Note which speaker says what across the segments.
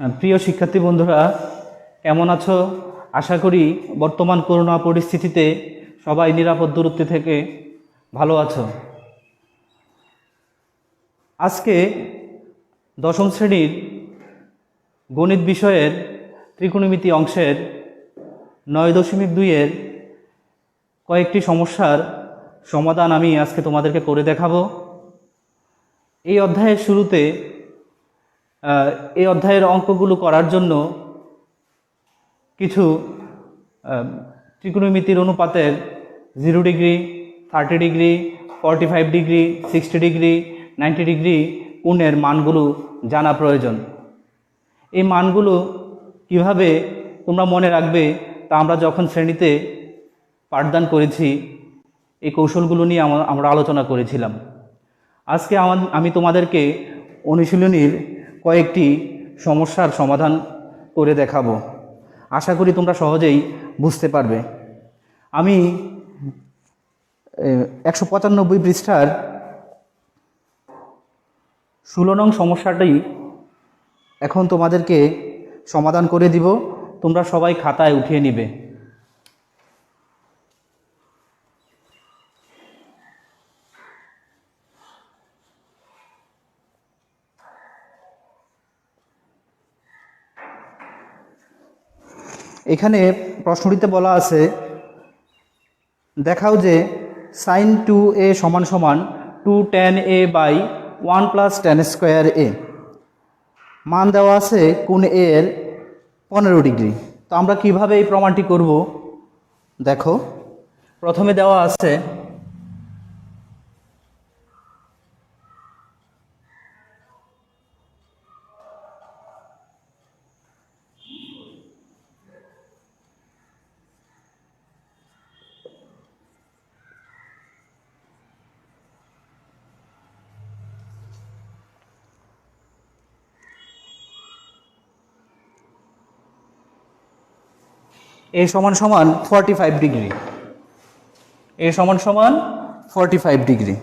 Speaker 1: প্রিয় শিক্ষার্থী বন্ধুরা, কেমন আছো? আশা করি বর্তমান করোনা পরিস্থিতিতে সবাই নিরাপদ দূরত্বে থেকে ভালো আছো। আজকে দশম শ্রেণীর গণিত বিষয়ের ত্রিকোণমিতি অংশের 9.2-এর কয়েকটি সমস্যার সমাধান আমি আজকে তোমাদেরকে করে দেখাবো। এই অধ্যায়ের শুরুতে এই অধ্যায়ের অঙ্কগুলো করার জন্য কিছু ত্রিকোণমিতির অনুপাতের 0 degree, 30 degree, 45 degree, 60 degree, 90 degree কোণের মানগুলো জানা প্রয়োজন। এই মানগুলো কিভাবে তোমরা মনে রাখবে তা আমরা যখন শ্রেণীতে পাঠদান করেছি এই কৌশলগুলো নিয়ে আমরা আলোচনা করেছিলাম। আজকে আমি তোমাদেরকে অনুশীলনীর কয়েকটি সমস্যার সমাধান করে দেখাবো। আশা করি তোমরা সহজেই বুঝতে পারবে। আমি 195 পৃষ্ঠার 16 নং সমস্যাটি এখন তোমাদেরকে সমাধান করে দিব। তোমরা সবাই খাতায় উঠিয়ে নিবে। এখানে প্রশ্নটিতে বলা আছে, দেখাও যে sin 2a সমান সমান 2 tan a by 1 plus tan square a। মান দেওয়া আছে কোণ a এর 15 ডিগ্রি। তো আমরা কিভাবে এই প্রমাণটি করব? দেখো, প্রথমে দেওয়া আছে a সমান সমান 45 ডিগ্রি। a সমান সমান 45 ডিগ্রি।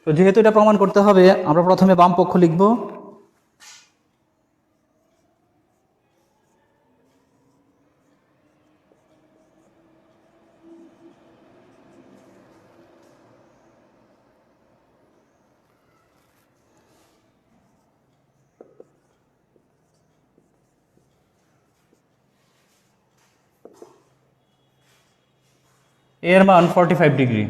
Speaker 1: তো যেহেতু এটা প্রমাণ করতে হবে, আমরা প্রথমে বাম পক্ষ লিখব। এর মান 45 ডিগ্রি।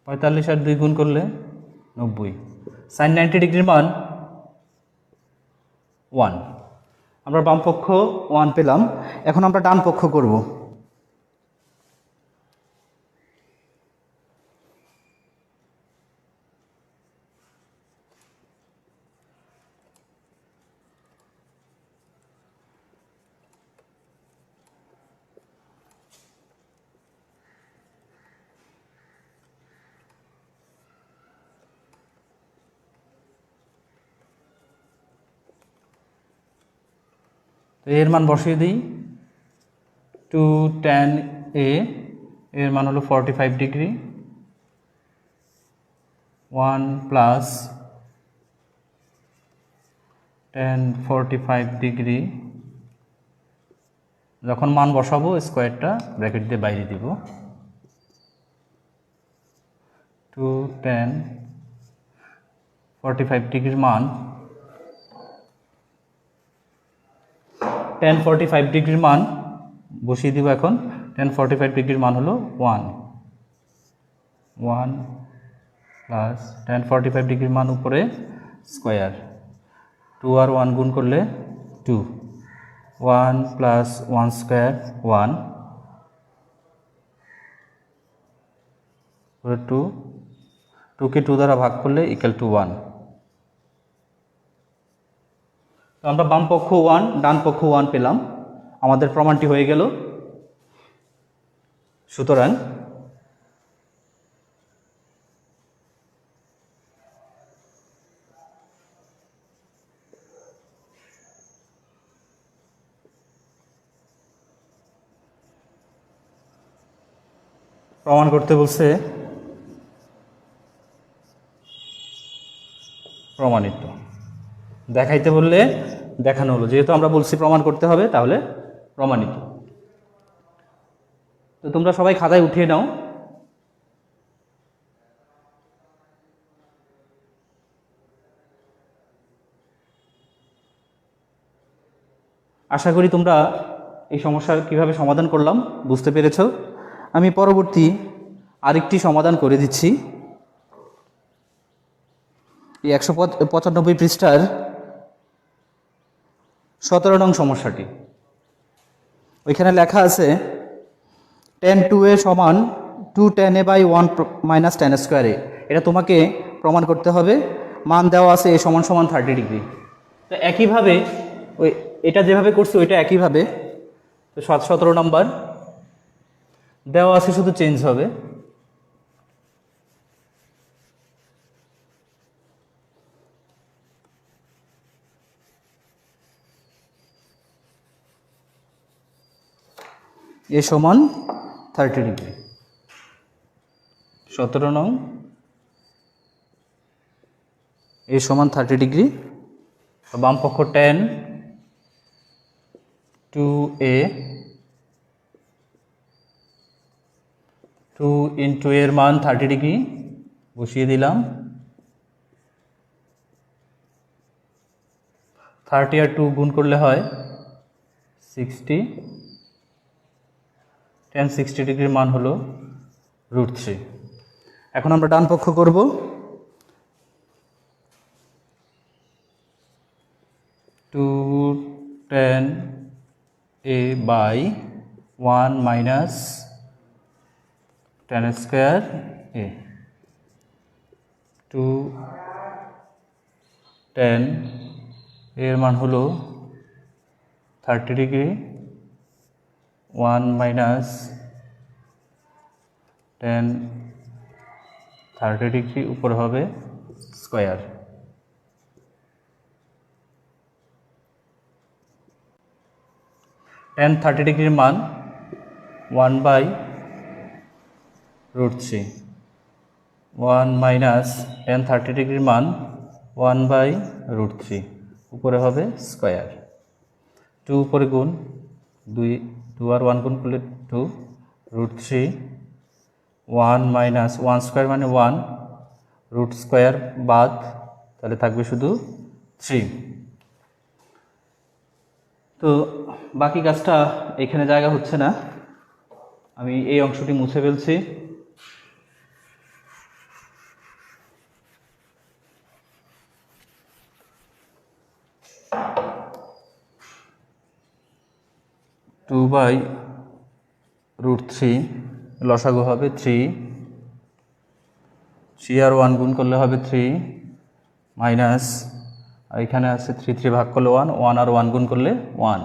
Speaker 1: পঁয়তাল্লিশ আর 2 গুণ করলে 90। sin 90 ডিগ্রির মান 1। আমরা বাম পক্ষ 1 পেলাম। এখন আমরা ডান পক্ষ করব। তো এর মান বসিয়ে দিই। 2 tan a এর মান হলো 45 ডিগ্রি, 1 প্লাস tan 45 ডিগ্রি। যখন মান বসাবো স্কোয়ারটা ব্র্যাকেট দিয়ে বাইরে দিব। 2 tan 45 ডিগ্রির মান, tan 45 ডিগ্রির মান বসিয়ে দিব। এখন tan 45 ডিগ্রির মান হলো 1 প্লাস tan 45 ডিগ্রির মান উপরে স্কোয়ার, 2 আর 1 গুণ করলে 2, 1 প্লাস 1 স্কোয়ার 1 2, 2কে 2 দ্বারা ভাগ করলে ইকুয়াল টু 1। তো আমরা বাম পক্ষ 1 ডান পক্ষ 1 পেলাম। আমাদের প্রমাণটি হয়ে গেল। সুতরাং প্রমাণ করতে বলছে প্রমাণিত, দেখাইতে বললে দেখানো হলো, যেহেতু আমরা বলছি প্রমাণ করতে হবে তাহলে প্রমাণিত। তো তোমরা সবাই খাতায় উঠিয়ে নাও। আশা করি তোমরা এই সমস্যার কিভাবে সমাধান করলাম বুঝতে পেরেছ। আমি পরবর্তী আরেকটি সমাধান করে দিচ্ছি। এই 195 পৃষ্ঠার 17 নং সমস্যাটি। ওইখানে লেখা আছে tan 2a সমান 2 tan a by 1 minus tan square a। এটা তোমাকে প্রমাণ করতে হবে। মান দেওয়া আছে a সমান সমান 30 ডিগ্রি। তো একইভাবে ওই এটা যেভাবে করছি ওইটা একইভাবে। তো 17 নম্বর দেওয়া আছে, শুধু চেঞ্জ হবে। এ সমান 30 ডিগ্রি। 17 নং এ সমান 30 ডিগ্রি। বাম পক্ষ tan 2a 2 ইন্টু এর মান 30 ডিগ্রি বসিয়ে দিলাম। 30 আর 2 গুণ করলে হয় 60। tan 60 ডিগ্রির মান হলো √3। এখন আমরা ডান পক্ষ করব। 2 tan a by 1 minus tan square a। 2 tan এর মান হলো 30 ডিগ্রি, 1 মাইনাস tan 30 ডিগ্রি উপর হবে স্কোয়ার। tan 30 ডিগ্রির মান 1/√3। 1 মাইনাস tan 30 ডিগ্রির মান 1/√3 উপরে হবে স্কোয়ার। 2 উপরে গুণ 2 আর 1 গুণ করলে 2 √3। 1 মাইনাস 1 স্কোয়ার মানে 1, রুট স্কোয়ার বাদ, তাহলে থাকবে শুধু 3। তো বাকি কাজটা এখানে জায়গা হচ্ছে না, আমি এই অংশটি মুছে ফেলছি। টু বাই √3 লসাগু হবে 3। 3 আর 1 গুণ করলে হবে 3 মাইনাস, এখানে আছে 3 3 ভাগ করলে 1, 1 আর 1 গুণ করলে 1।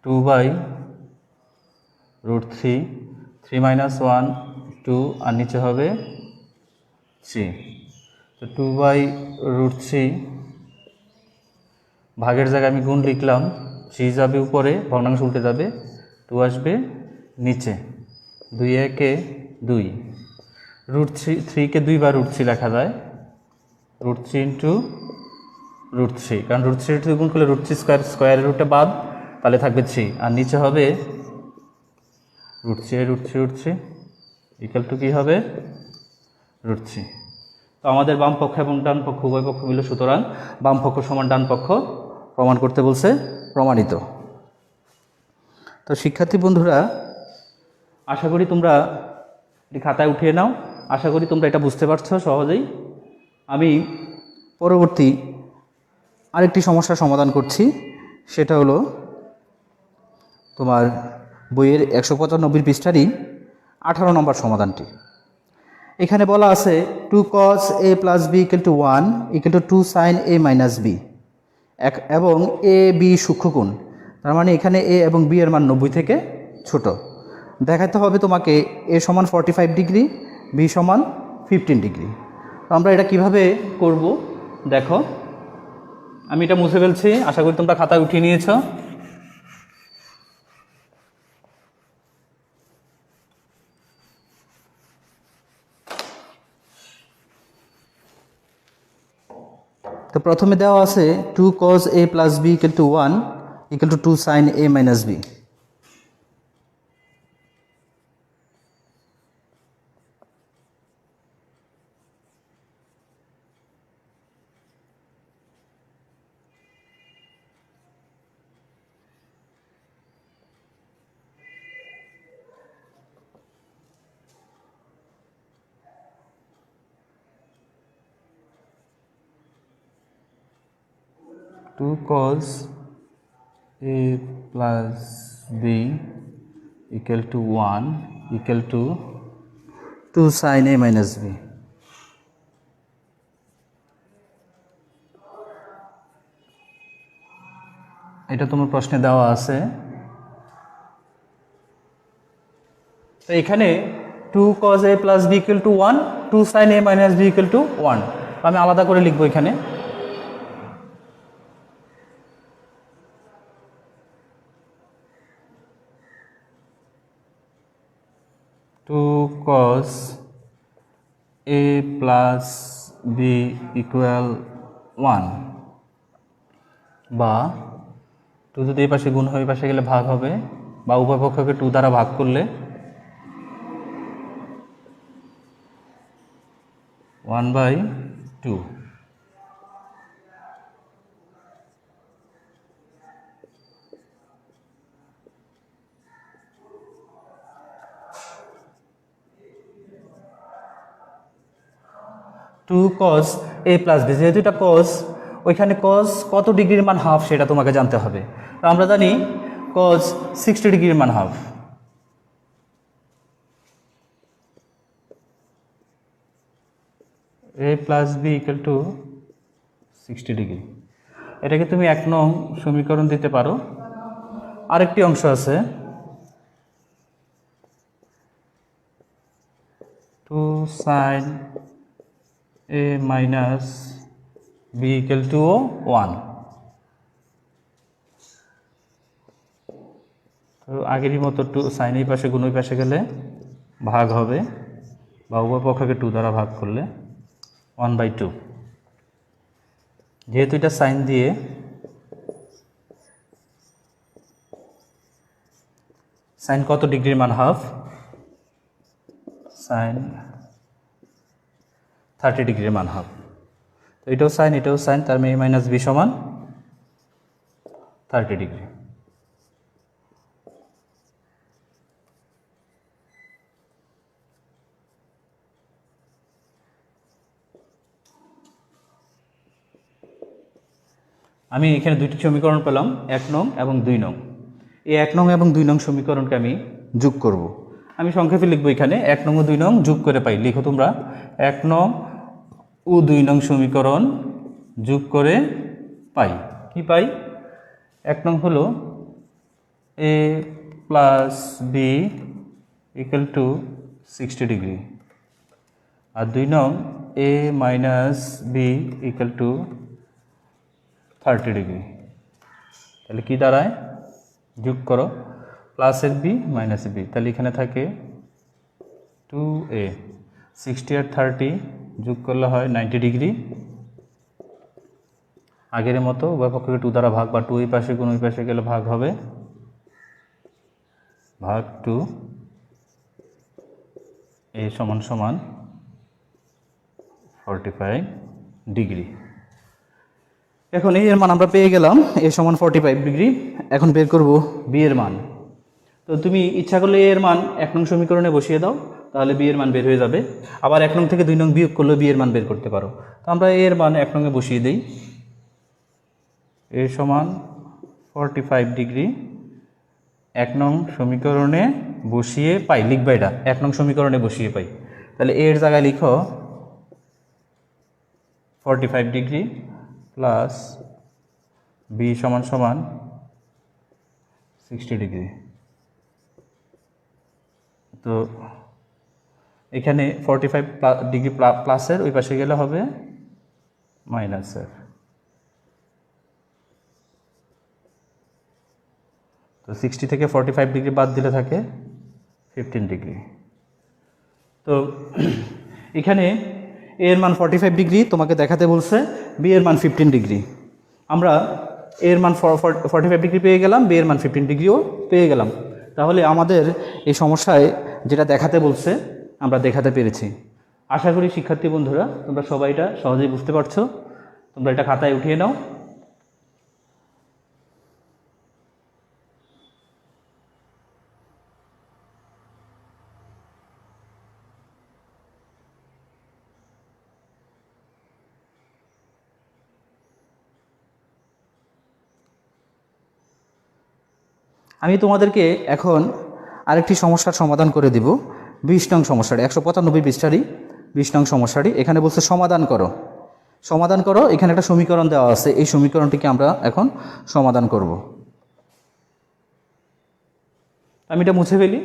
Speaker 1: 2 বাই √3, 3 মাইনাস 1 2 আর নিচে হবে 3। তো 2 বাই √3 ভাগের জায়গায় আমি গুণ লিখলাম, 3 যাবে উপরে, ভগ্নাংশ উল্টে যাবে, 2 আসবে নিচে। 2 একে 2, √3কে 2 বার √3 লেখা যায়, √3 ইন্টু √3, কারণ √3 গুণ করলে √3 স্কোয়ার, স্কোয়ারের রুটে বাদ, তাহলে থাকবে 3 আর নিচে হবে √3 ইকুয়াল টু কী হবে √3। তো আমাদের বাম পক্ষ এবং ডান পক্ষ উভয় পক্ষ মিলে, সুতরাং বাম পক্ষ সমান ডান পক্ষ প্রমাণ করতে বলছে, প্রমাণিত। তো শিক্ষার্থী বন্ধুরা, আশা করি তোমরা এটি খাতায় উঠিয়ে নাও। আশা করি তোমরা এটা বুঝতে পারছো সহজেই। আমি পরবর্তী আরেকটি সমস্যার সমাধান করছি, সেটা হলো তোমার বইয়ের 195 পৃষ্ঠারই 18 নম্বর সমাধানটি। এখানে বলা আছে 2 cos a plus b equal to 1 equal to 2 sin a minus b, এবং a b সূক্ষ্মকোণ, তার মানে এখানে a এবং b এর মান 90 থেকে ছোট। দেখাতে হবে তোমাকে a সমান 45 ডিগ্রি, b সমান 15 ডিগ্রি। তো আমরা এটা কিভাবে করব দেখো, আমি এটা মুছে ফেলছি, আশা করি তোমরা খাতায় উঠিয়ে নিয়েছো। তো প্রথমে দেওয়া আছে 2 cos a plus b equal to 1 equal to 2 sin a minus b। 2 cos a plus b equal to 1 equal to 2 sin a minus b। এটা তোমার প্রশ্নে দেওয়া আছে। তো এখানে 2 cos a plus b equal to 1 2 sin a minus b equal to 1, আমি আলাদা করে লিখবো এখানে। Two cos a plus b equal 1, বা 2 যদি এই পাশে গুণ হয় এই পাশে গেলে ভাগ হবে, বা উভয় পক্ষকে 2 দ্বারা ভাগ করলে 1/2। Two cos a plus b, যেহেতু এটা cos, ওইখানে cos কত ডিগ্রির মান হাফ সেটা তোমাকে জানতে হবে। তো আমরা জানি cos 60 ডিগ্রির মান half. a plus b equal to 60 degree. এটাকে তুমি 1 নং সমীকরণ দিতে পারো। আরেকটি অংশ আছে 2 sin a minus b equal to 1। তো আগেরই মতো 2 sin এই পাশে গুণ ওই পাশে গেলে ভাগ হবে, বা উভয় পক্ষকে 2 দ্বারা ভাগ করলে 1/2। যেহেতু এটা সাইন দিয়ে সাইন কত ডিগ্রির মান হাফ, সাইন 30 ডিগ্রির মান হাফ। তো এটাও সাইন এটাও সাইন, তার মানে a মাইনাস বি সমান 30 ডিগ্রি। আমি এখানে দুইটি সমীকরণ পেলাম, 1 নং এবং 2 নং। এই 1 নং এবং 2 নং সমীকরণকে আমি যোগ করব। আমি সংক্ষেপে লিখবো এখানে 1 নং ও 2 নং যোগ করে পাই। লিখো তোমরা 1 নং ও 2 নং সমীকরণ যোগ করে পাই। কি পাই? 1 নং হলো a plus B equal to 60 degree, আর 2 নং a minus B equal to 30 degree. তাহলে কি দাঁড়ায়? যোগ করো, প্লাসের বি মাইনাসের বি, তাহলে এখানে থাকে 2a। 60 আর 30 যোগ করলে হয় 90 ডিগ্রি। আগের মতো উভয় পক্ষকে 2 দ্বারা ভাগ, বা 2 এই পাশে গুণ ওই পাশে গেলে ভাগ হবে, ভাগ 2। a সমান সমান 45 ডিগ্রি। এখন a এর মান আমরা পেয়ে গেলাম, a সমান 45 ডিগ্রি। এখন বের করব b এর মান। তো তুমি ইচ্ছা করলে a এর মান 1 নং সমীকরণে বসিয়ে দাও, তাহলে b এর মান বের হয়ে যাবে। আবার 1 নং থেকে 2 নং বিয়োগ করলে b এর মান বের করতে পারো। তো আমরা a এর মান 1 নংয়ে বসিয়ে দেই। a সমান 45 ডিগ্রি 1 নং সমীকরণে বসিয়ে পাই, লিখবা এটা 1 নং সমীকরণে বসিয়ে পাই। তাহলে a এর জায়গায় লিখো 45 ডিগ্রি প্লাস b সমান সমান 60 ডিগ্রি। তো এখানে 45 ডিগ্রি প্লাসের ওই পাশে গেলে হবে মাইনাসের। তো 60 থেকে 45 ডিগ্রি বাদ দিলে থাকে 15 ডিগ্রি। তো এখানে এ এর মান 45 ডিগ্রি তোমাকে দেখাতে বলছে, বি এর মান 15 ডিগ্রি। আমরা এ এর মান 45 ডিগ্রি পেয়ে গেলাম, বি এর মান 15 ডিগ্রিও পেয়ে গেলাম। তাহলে আমাদের এই সমস্যায় যেটা দেখাতে বলছে আমরা দেখাতে পেরেছি। আশা করি শিক্ষার্থী বন্ধুরা তোমরা সবাই এটা সহজেই বুঝতে পারছো। তোমরা এটা খাতায় উঠিয়ে নাও। আমি তোমাদেরকে এখন আরেকটি সমস্যার সমাধান করে দিব। 20 নং সমস্যাটি, 195 পৃষ্ঠারই 20 নং সমস্যাটি। এখানে বলছে সমাধান করো, সমাধান করো। এখানে একটা সমীকরণ দেওয়া আছে, এই সমীকরণটিকে আমরা এখন সমাধান করব। আমি এটা মুছে ফেলি।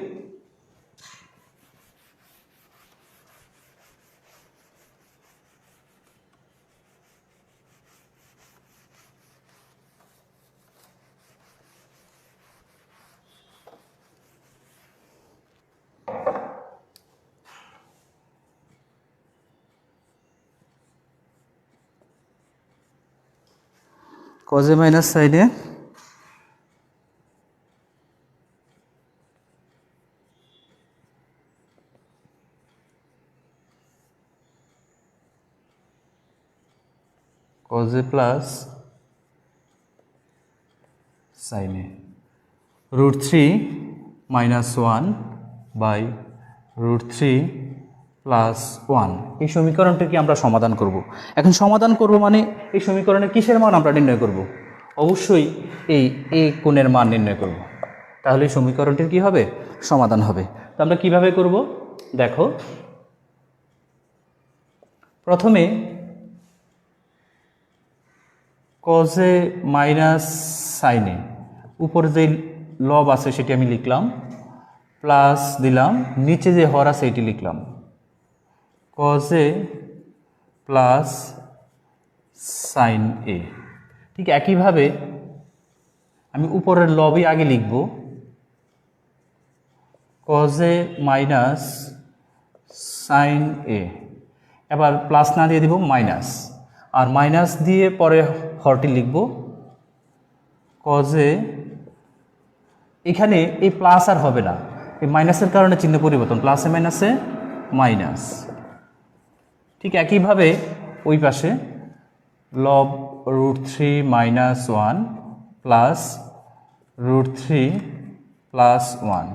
Speaker 1: কজে মাইনাস সাইনে কজে প্লাস সাইনে √3 - 1 বাই √3 + 1, এই সমীকরণটিকে আমরা সমাধান করব। এখন সমাধান করব মানে এই সমীকরণের কিসের মান আমরা নির্ণয় করব? অবশ্যই এই এ কোণের মান নির্ণয় করব। তাহলে এই সমীকরণটির কি হবে? সমাধান হবে। তো আমরা কিভাবে করব দেখো। প্রথমে কজে মাইনাস সাইনে উপরে যে লব আছে সেটি আমি লিখলাম, প্লাস দিলাম, নিচে যে হর আছে এটি লিখলাম, কজে প্লাস সাইন এ। ঠিক একইভাবে আমি উপরের লবই আগে লিখব, কজে মাইনাস সাইন এ। এবার প্লাস না দিয়ে দিব মাইনাস, আর মাইনাস দিয়ে পরে হরটি লিখব কজে। এখানে এই প্লাস আর হবে না, এই মাইনাসের কারণে চিহ্ন পরিবর্তন, প্লাসে মাইনাসে মাইনাস। ঠিক একইভাবে ওই পাশে লব √3 - 1 প্লাস √3 + 1,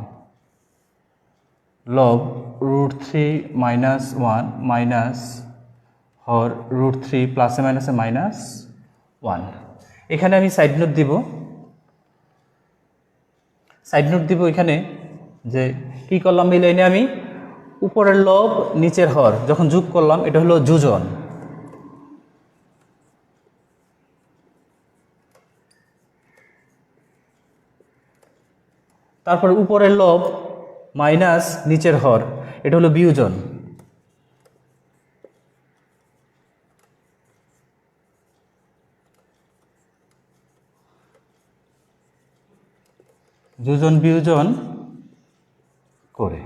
Speaker 1: লব √3 - 1 মাইনাস হর √3 প্লাসে মাইনাসে -1। এখানে আমি সাইড নোট দিব, সাইড নোট দিব এখানে যে কি করলাম, এই লাইনে আমি উপরের লব নিচের হর যখন যোগ করলাম এটা হলো যোজন। তারপর উপরের লব মাইনাস নিচের হর এটা হলো বিয়োজন। যোজন বিয়োজন করে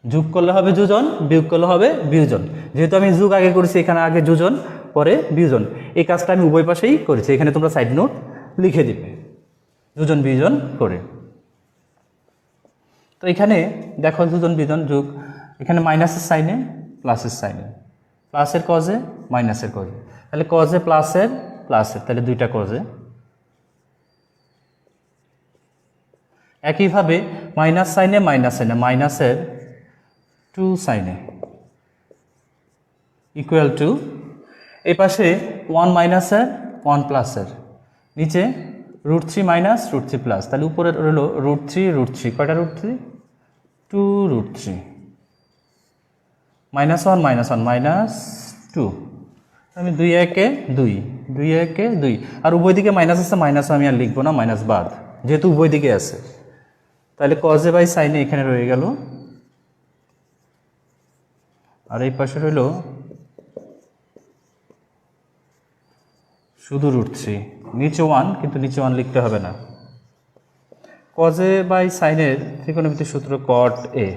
Speaker 1: যোগ করলে হবে যোজন, বিয়োগ করলে হবে বিয়োজন। যেহেতু আমি যোগ আগে করেছি এখানে আগে যোজন পরে বিয়োজন, এই কাজটা আমি উভয় পাশেই করেছি। এখানে তোমরা সাইড নোট লিখে দিবে যোজন বিয়োজন করে। তো এখানে দেখো যোজন বিয়োজন যোগ, এখানে মাইনাসের সাইনে প্লাসের সাইনে, প্লাসের কজে মাইনাসের কজে, তাহলে কজে প্লাসের প্লাসের, তাহলে দুইটা কজে। একইভাবে মাইনাস সাইনে মাইনাস সাইনে, মাইনাসের 2 সাইনে ইকুয়াল টু, এই পাশে 1 মাইনাসের 1 প্লাসের, নিচে √3 মাইনাস √3 প্লাস, তাহলে উপরে রইল √3 কয়টা √3? 2 √3 -1 -2। আমি 2 একে 2 2 একে 2, আর উভয় দিকে মাইনাস আছে, মাইনাস আমি আর লিখবো না, মাইনাস বাদ, যেহেতু উভয় দিকে আছে। তাহলে কজে বাই সাইনে এখানে রয়ে গেল, আর এই পাশে রইল শুধু √3, নিচে 1, কিন্তু নিচে 1 লিখতে হবে না। কজে বাই সাইনের ত্রিকোণমিতির সূত্র কট এ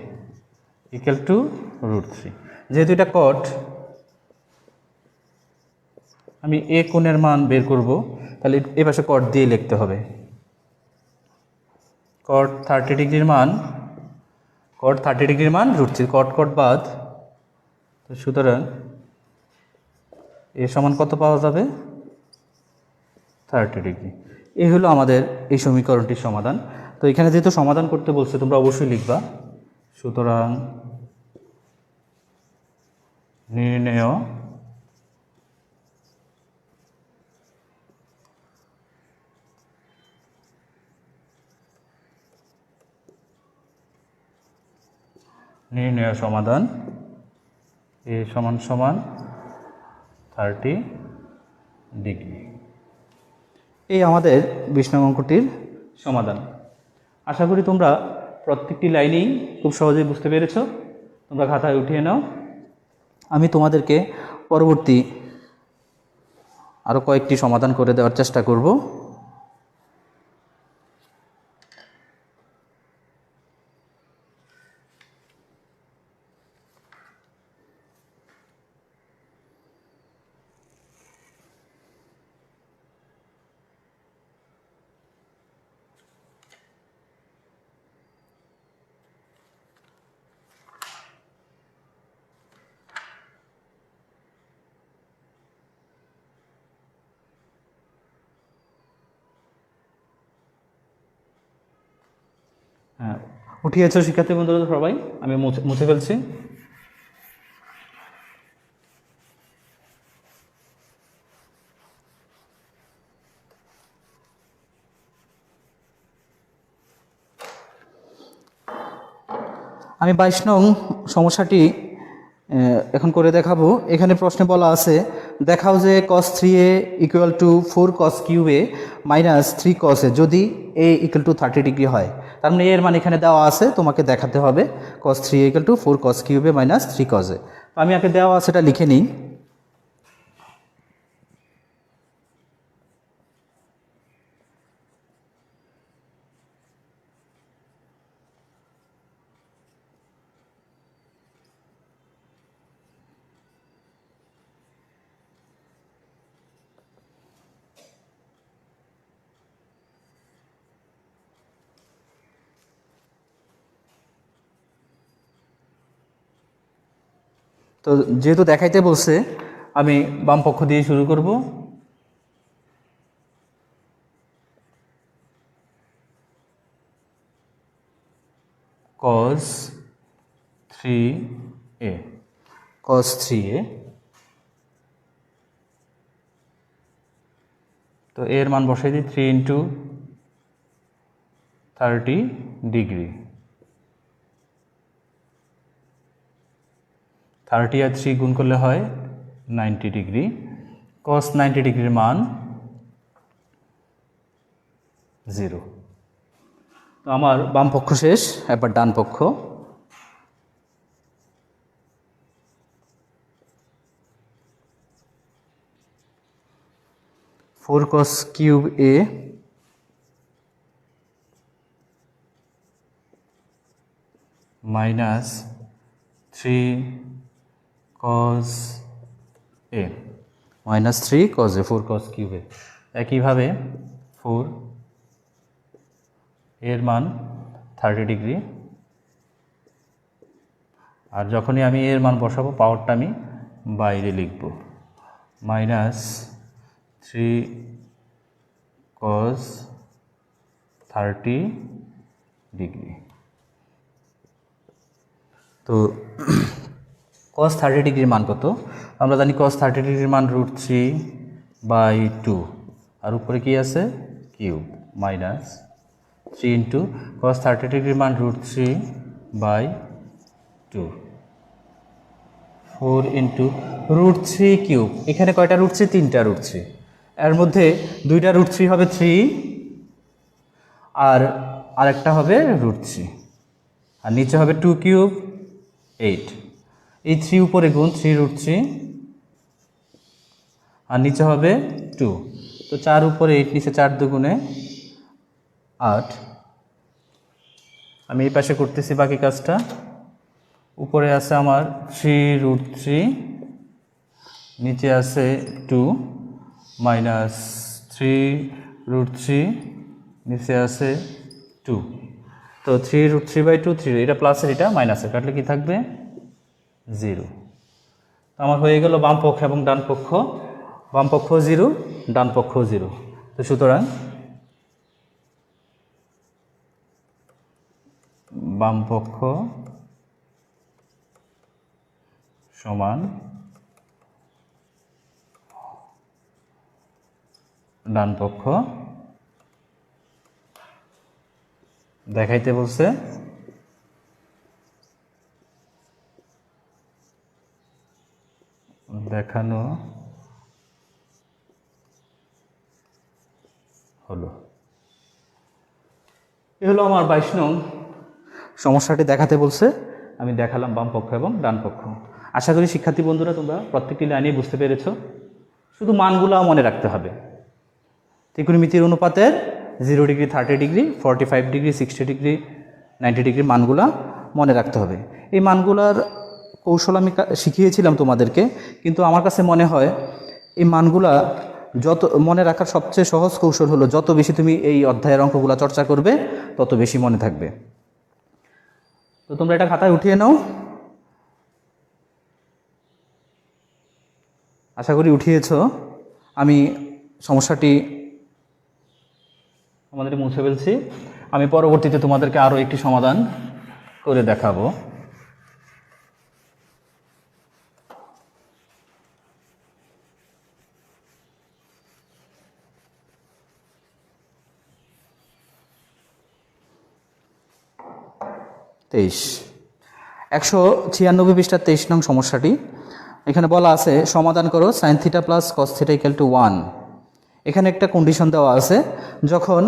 Speaker 1: ইকুয়াল টু √3। যেহেতু এটা কট, আমি এ কোণের মান বের করব, তাহলে এ পাশে কট দিয়ে লিখতে হবে। কট 30 ডিগ্রির মান, কট 30 ডিগ্রির মান √3, কট কট বাদ। তো সুতরাং এ সমান কত পাওয়া যাবে? 30 ডিগ্রি। এই হলো আমাদের এই সমীকরণটির সমাধান। তো এখানে যেহেতু সমাধান করতে বলছে তোমরা অবশ্যই লিখবা। সুতরাং নির্ণেয় সমাধান এ সমান সমান 30 ডিগ্রি। এই আমাদের 20 নং অঙ্কটির সমাধান। আশা করি তোমরা প্রত্যেকটি লাইনেই খুব সহজেই বুঝতে পেরেছো। তোমরা খাতায় উঠিয়ে নাও। আমি তোমাদেরকে পরবর্তী আরও কয়েকটি সমাধান করে দেওয়ার চেষ্টা করব। হ্যাঁ, উঠিয়েছো শিক্ষার্থী বন্ধুরা সবাই? আমি মুছে ফেলছি। আমি 22 নং সমস্যাটি এখন করে দেখাবো। এখানে প্রশ্নে বলা আছে, দেখাও যে cos 3a = 4 cos cube a - 3 cos a যদি a = 30 ডিগ্রি হয়। তার মানে এর মান এখানে দেওয়া আছে, তোমাকে দেখাতে হবে cos 3a = 4 cos cube a - 3 cos a। তো আমি আগে দেওয়া আছে এটা লিখে নিই। তো যেহেতু দেখাইতে বলছে আমি বাম পক্ষ দিয়ে শুরু করব। cos 3a, cos 3a। তো এর মান বসাই দিই 3 × 30 ডিগ্রি। 30 আর 3 গুণ করলে হয় 90 ডিগ্রি। cos 90 ডিগ্রির মান 0। তো আমার বাম পক্ষ শেষ, এবার ডান পক্ষ। Four cos cube a minus 3 cos a minus 3 cos a 4 cos cube a। একইভাবে 4 এর মান 30 ডিগ্রি। আর যখনই আমি এর মান বসাবো পাওয়ারটা আমি বাইরে লিখব, মাইনাস 3 cos 30 ডিগ্রি। তো cos 30 ডিগ্রির মান কত? আমরা জানি cos 30 ডিগ্রির মান √3/2, আর উপরে কি আছে কিউব, মাইনাস 3 × cos 30 ডিগ্রির মান √3/2, 4 × √3 কিউব। এখানে কয়টা √3? 3টা √3। এর মধ্যে 2টা √3 হবে 3 আর আরেকটা হবে √3, আর নিচে হবে 2 কিউব 8। এই 3 উপরে গুণ 3 √3 আর নিচে হবে 2। তো 4 উপরে 8, নিচে 4 দুগুণে 8। আমি এই পাশে করতেছি বাকি কাজটা। উপরে আছে আমার 3 √3, নিচে আছে 2 মাইনাস 3√3, নিচে আছে 2। তো 3√3/2, 3 এটা প্লাসের এটা মাইনাসের, কাটলে কি থাকবে 0। আমার হয়ে গেল বাম পক্ষ এবং ডান পক্ষ, বাম পক্ষ 0, ডান পক্ষ 0। তো সুতরাং বাম পক্ষ সমান ডান পক্ষ, দেখাইতে বলছে দেখানো হলো। এ হলো আমার 22 নং সমস্যাটি দেখাতে বলছে, আমি দেখালাম বাম পক্ষ এবং ডান পক্ষ। আশা করি শিক্ষার্থী বন্ধুরা তোমরা প্রত্যেকটি লাইনেই বুঝতে পেরেছো। শুধু মানগুলো মনে রাখতে হবে। ত্রিকোণমিতির অনুপাতের 0 degree, 30 degree, 45 degree, 60 degree, 90 degree মানগুলা মনে রাখতে হবে। এই মানগুলার কৌশল আমি শিখিয়েছিলাম তোমাদেরকে, কিন্তু আমার কাছে মনে হয় এই মানগুলা যত মনে রাখার সবচেয়ে সহজ কৌশল হলো, যত বেশি তুমি এই অধ্যায়ের অঙ্কগুলা চর্চা করবে তত বেশি মনে থাকবে। তো তোমরা এটা খাতায় উঠিয়ে নাও, আশা করি উঠিয়েছ। আমি সমস্যাটি আমাদের মুছে ফেলছি। আমি পরবর্তীতে তোমাদেরকে আরও একটি সমাধান করে দেখাবো। তেইশ 196 পৃষ্ঠার 23 নং সমস্যাটি। এখানে বলা আছে সমাধান করো sin θ প্লাস cos θ = 1। এখানে একটা কন্ডিশন দেওয়া আছে, যখন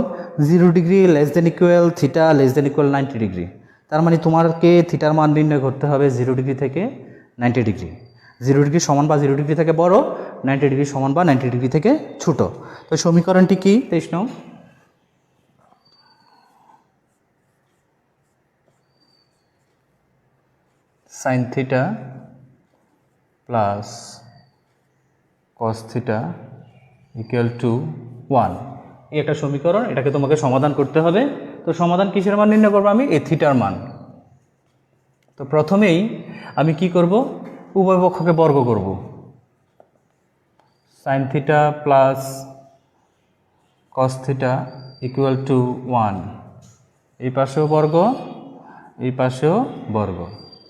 Speaker 1: 0 degree less than equal theta less than equal 90 degree, তার মানে তোমাকে থিটার মান নির্ণয় করতে হবে 0 ডিগ্রি থেকে 90 ডিগ্রি। 0 ডিগ্রি সমান বা 0 ডিগ্রি থেকে বড়, 90 ডিগ্রি সমান বা 90 ডিগ্রি থেকে ছোট। তো সমীকরণটি কি? 23 নং, sin θ প্লাস cos θ = 1। এই একটা সমীকরণ, এটাকে তোমাকে সমাধান করতে হবে। তো সমাধান কিসের মান নির্ণয় করবো? আমি এই থিটার মান। তো প্রথমেই আমি কি করব? উভয় পক্ষকে বর্গ করব। sin θ plus cos θ = 1। এই পাশেও বর্গ, এই পাশেও বর্গ,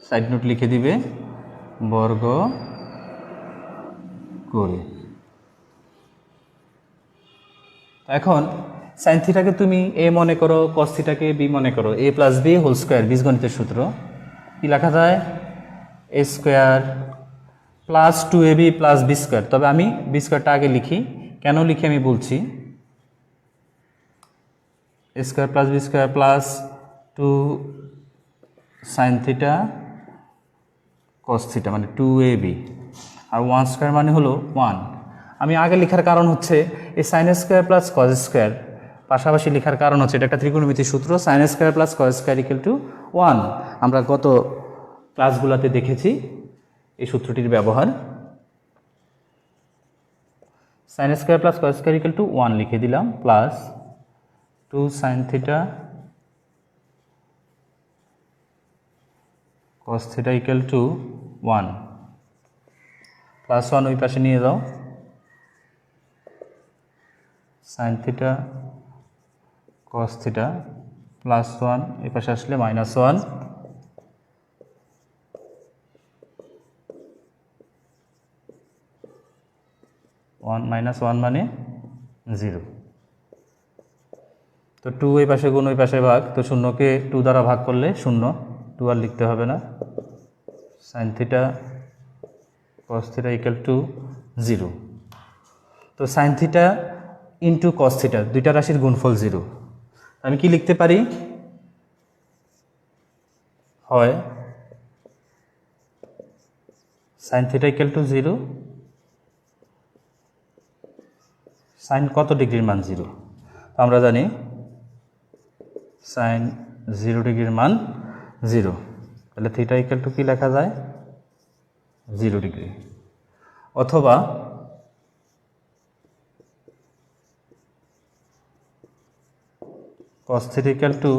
Speaker 1: সাইড নোট লিখে দিবে, বর্গ করে। এখন sin θকে তুমি a মনে করো, cos θকে b মনে করো, a plus b whole square, বীজগণিতের সূত্র কি লেখা যায়? a square plus 2ab plus b square. তবে আমি b স্কোয়ারটা আগে লিখি, কেন লিখি আমি বলছি। a square plus b square plus 2 sin θ cos θ মানে 2ab, আর 1 স্কোয়ার মানে হলো 1। আমি আগে লেখার কারণ হচ্ছে এই sin square plus cos square পাশাপাশি লেখার কারণ হচ্ছে এটা একটা ত্রিকোণমিতির সূত্র, sin square plus cos square = 1। আমরা গত ক্লাসগুলোতে দেখেছি এই সূত্রটির ব্যবহার। sin square plus cos square = 1 লিখে দিলাম, প্লাস 2 sin θ cos θ = 1, প্লাস 1 ওই পাশে নিয়ে যাও, sin θ cos θ প্লাস 1 এই পাশে আসলে -1, -1 মানে 0। তো 2 এই পাশে গুণ ওই পাশে ভাগ, তো শূন্যকে 2 দ্বারা ভাগ করলে 0, 2 আর লিখতে হবে না। sin θ cos θ = 0। তো sin θ ইন্টু cos θ, দুইটা রাশির গুণফল 0। আমি কি লিখতে পারি? হয় sin θ = 0, sin কত ডিগ্রির মান 0? আমরা জানি sin 0 ডিগ্রির মান 0, তাহলে θ = কি লেখা যায়? 0 ডিগ্রি। অথবা cos theta equal to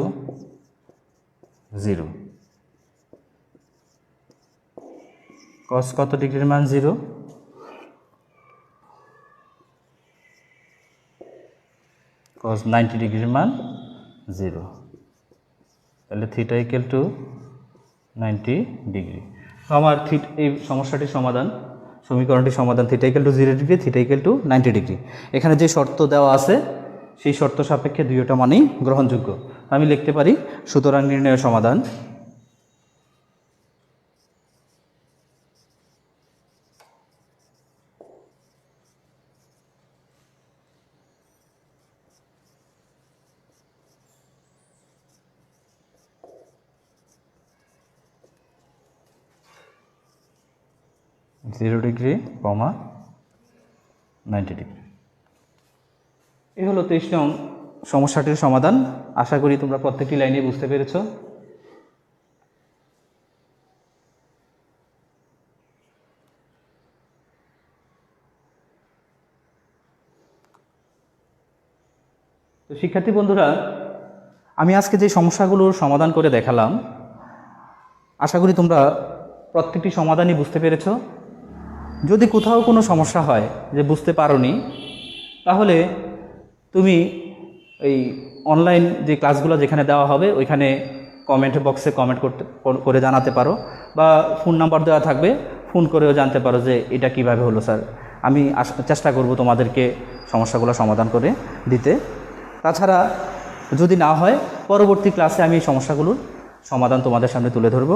Speaker 1: 0, cos কত ডিগ্রির মান 0, cos 90 ডিগ্রির মান 0, তাহলে থিটা ইকুয়াল টু 90 ডিগ্রি। আমার এই সমস্যাটির সমাধান, সমীকরণটির সমাধান theta equal to 0 degree, theta equal to 90 degree. এখানে যে শর্ত দেওয়া আছে সেই শর্ত সাপেক্ষে দুইটা মানই গ্রহণযোগ্য। আমি লিখতে পারি সুতরাং নির্ণয়ের সমাধান জিরো ডিগ্রি, 90 ডিগ্রি। এই হলো 23 নং সমস্যাটির সমাধান। আশা করি তোমরা প্রত্যেকটি লাইনে বুঝতে পেরেছ। তো শিক্ষার্থী বন্ধুরা, আমি আজকে যে সমস্যাগুলোর সমাধান করে দেখালাম, আশা করি তোমরা প্রত্যেকটি সমাধানই বুঝতে পেরেছ। যদি কোথাও কোনো সমস্যা হয় যে বুঝতে পারোনি, তাহলে তুমি এই অনলাইন যে ক্লাসগুলো যেখানে দেওয়া হবে ওইখানে কমেন্ট বক্সে কমেন্ট করে জানাতে পারো, বা ফোন নাম্বার দেওয়া থাকবে, ফোন করেও জানতে পারো যে এটা কিভাবে হলো স্যার। আমি চেষ্টা করব তোমাদেরকে সমস্যাগুলো সমাধান করে দিতে। তাছাড়া যদি না হয়, পরবর্তী ক্লাসে আমি এই সমস্যাগুলোর সমাধান তোমাদের সামনে তুলে ধরব।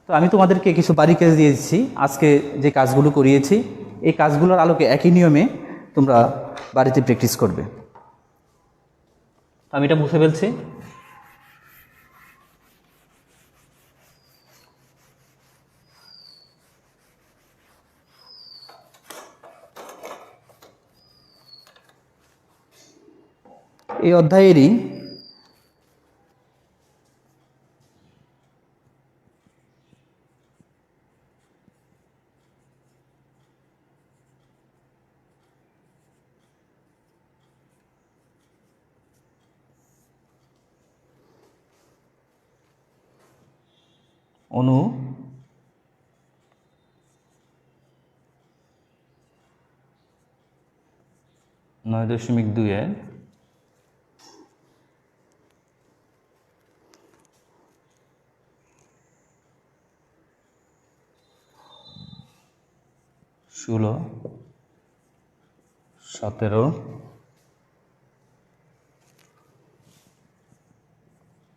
Speaker 1: তো আমি তোমাদেরকে কিছু বাড়ি কাজ দিয়ে দিচ্ছি। আজকে যে কাজগুলো করিয়েছি এই কাজগুলোর আলোকে একই নিয়মে তোমরা বাড়িতে প্র্যাকটিস করবে। আমি এটা মুছে ফেলছি। এই অধ্যায়েরই অনু 9.2 16, 17,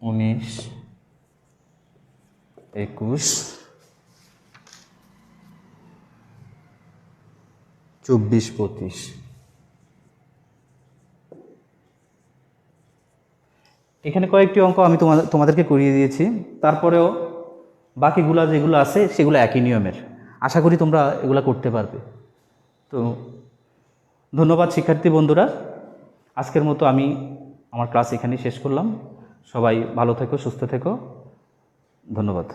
Speaker 1: 19, 21, 24, 25। এখানে কয়েকটি অঙ্ক আমি তোমাদেরকে করিয়ে দিয়েছি, তারপরেও বাকিগুলো যেগুলো আছে সেগুলো একই নিয়মের। আশা করি তোমরা এগুলো করতে পারবে। তো ধন্যবাদ শিক্ষার্থী বন্ধুরা। আজকের মতো আমি আমার ক্লাস এখানেই শেষ করলাম। সবাই ভালো থেকো, সুস্থ থেকো। ধন্যবাদ।